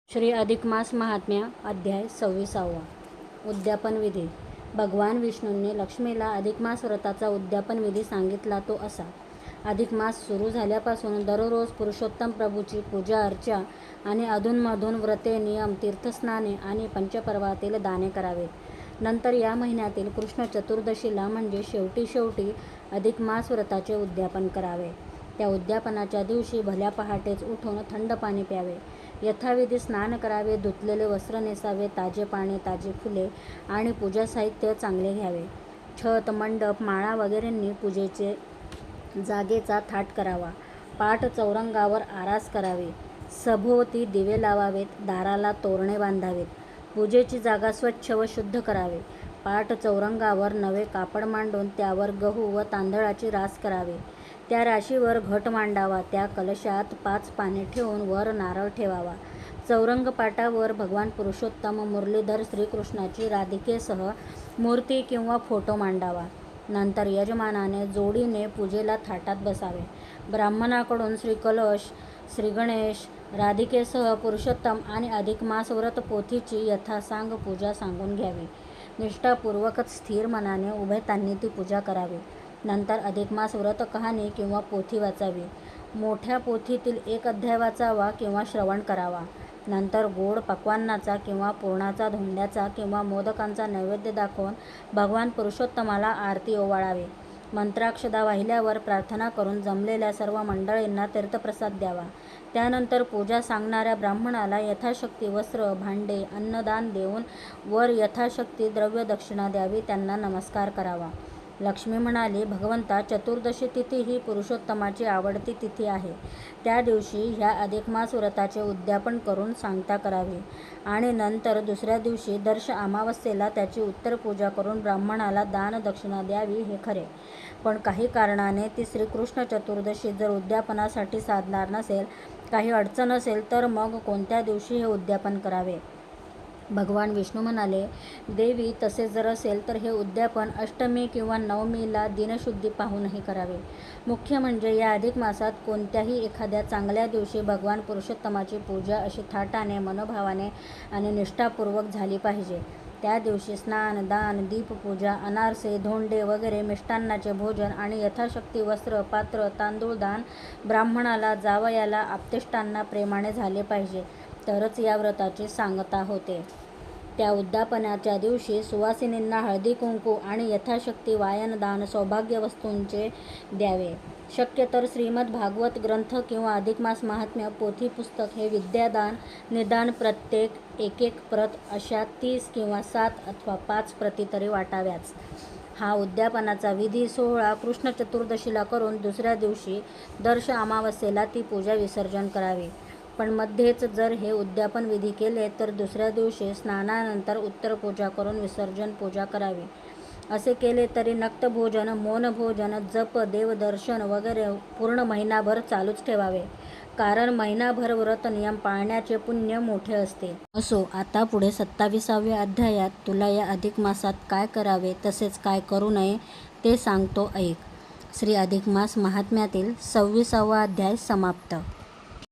श्री अधिक मास महात्म्य अध्याय 26. उद्यापन विधी. भगवान विष्णूंनी लक्ष्मीला अधिक मास व्रताचा उद्यापन विधी सांगितला तो असा. अधिक मास सुरू झाल्यापासून दररोज पुरुषोत्तम प्रभूची पूजा अर्चा आणि अधूनमधून व्रते, नियम, तीर्थस्नाने आणि पंचपर्वातील दाने करावेत. नंतर या महिन्यातील कृष्ण चतुर्दशीला म्हणजे शेवटी अधिक मास व्रताचे उद्यापन करावे. त्या उद्यापनाच्या दिवशी भल्या पहाटेच उठून थंड पाणी प्यावे, यथाविधी स्नान करावे, धुतलेले वस्त्र नेसावे, ताजे पाणी, ताजी फुले आणि पूजा साहित्य चांगले घ्यावे. छत, मंडप, माळा वगैरेंनी पूजेचे जागेचा थाट करावा. पाट चौरंगावर आरास करावी. सभोवती दिवे लावावेत, दाराला तोरणे बांधावेत. पूजेची जागा स्वच्छ व शुद्ध करावे. पाट चौरंगावर नवे कापड मांडून त्यावर गहू व तांदळाची रास करावी. त्या राशीवर घट मांडावा. त्या कलशात 5 पाने ठेवून वर नारळ ठेवावा. चौरंग पाटावर भगवान पुरुषोत्तम मुरलीधर श्रीकृष्णाची राधिकेसह मूर्ती किंवा फोटो मांडावा. नंतर यजमानाने जोडीने पूजेला थाटात बसावे. ब्राह्मणाकडून श्रीकलश, श्रीगणेश, राधिकेसह पुरुषोत्तम आणि अधिक मास व्रत पोथीची यथासांग पूजा सांगून घ्यावी. निष्ठापूर्वकच स्थिर मनाने उभयतांनी ती पूजा करावी. नंतर अधिक मास व्रत कहाणी किंवा पोथी वाचावी. मोठ्या पोथीतील एक अध्याय वाचावा किंवा श्रवण करावा. नंतर गोड पक्वान्नाचा किंवा पुरणाचा, धोंड्याचा किंवा मोदकांचा नैवेद्य दाखवून भगवान पुरुषोत्तमाला आरती ओवाळावी. मंत्राक्षदा वाहिल्यावर प्रार्थना करून जमलेल्या सर्व मंडळींना तीर्थप्रसाद द्यावा. त्यानंतर पूजा सांगणाऱ्या ब्राह्मणाला यथाशक्ती वस्त्र, भांडे, अन्नदान देऊन वर यथाशक्ती द्रव्य दक्षिणा द्यावी. त्यांना नमस्कार करावा. लक्ष्मी म्हणाली, भगवंता, चतुर्दशी तिथी ही पुरुषोत्तमाची आवडती तिथी आहे. त्या दिवशी ह्या अधिक मास व्रताचे उद्यापन करून सांगता करावी आणि नंतर दुसऱ्या दिवशी दर्श अमावस्येला त्याची उत्तर पूजा करून ब्राह्मणाला दान दक्षिणा द्यावी हे खरे. पण काही कारणाने ती श्रीकृष्ण चतुर्दशी जर उद्यापनासाठी साधणार नसेल, काही अडचण असेल, तर मग कोणत्या दिवशी हे उद्यापन करावे? भगवान विष्णू म्हणाले, देवी, तसे जर असेल तर हे उद्यापन अष्टमी किंवा नवमीला दिनशुद्धी पाहूनही करावे. मुख्य म्हणजे या अधिक मासात कोणत्याही एखाद्या चांगल्या दिवशी भगवान पुरुषोत्तमाची पूजा अशी थाटाने, मनोभावाने आणि निष्ठापूर्वक झाली पाहिजे. त्या दिवशी स्नान, दान, दीपपूजा, अनारसे, धोंडे वगैरे मिष्टान्नाचे भोजन आणि यथाशक्ती वस्त्र, पात्र, तांदूळ दान ब्राह्मणाला, जावयाला, आप्तेष्टांना प्रेमाने झाले पाहिजे. तरच या व्रताची सांगता होते. त्या उद्यापनाच्या दिवशी सुवासिनींना हळदी कुंकू आणि यथाशक्ती वायनदान सौभाग्य वस्तूंचे द्यावे. शक्य तर श्रीमद भागवत ग्रंथ किंवा अधिक मास महात्म्य पोथी पुस्तक हे विद्यादान निदान प्रत्येक 1 प्रत अशा 30 किंवा 7 अथवा 5 प्रती तरी वाटाव्याच. हा उद्यापनाचा विधी सोहळा कृष्ण चतुर्दशीला करून दुसऱ्या दिवशी दर्श अमावस्येला ती पूजा विसर्जन करावी. पण मध्येच जर हे उद्यापन विधी केले तर दुसऱ्या दिवशी स्नानानंतर उत्तर पूजा करून विसर्जन पूजा करावी. असे केले तरी नक्तभोजन, मौनभोजन, जप, देवदर्शन वगैरे पूर्ण महिनाभर चालूच ठेवावे. कारण महिनाभर व्रत नियम पाळण्याचे पुण्य मोठे असते. असो, आता पुढे 27व्या अध्यायात तुला या अधिक मासात काय करावे तसेच काय करू नये ते सांगतो, ऐक. श्री अधिक मास महात्म्यातील 26वा अध्याय समाप्त.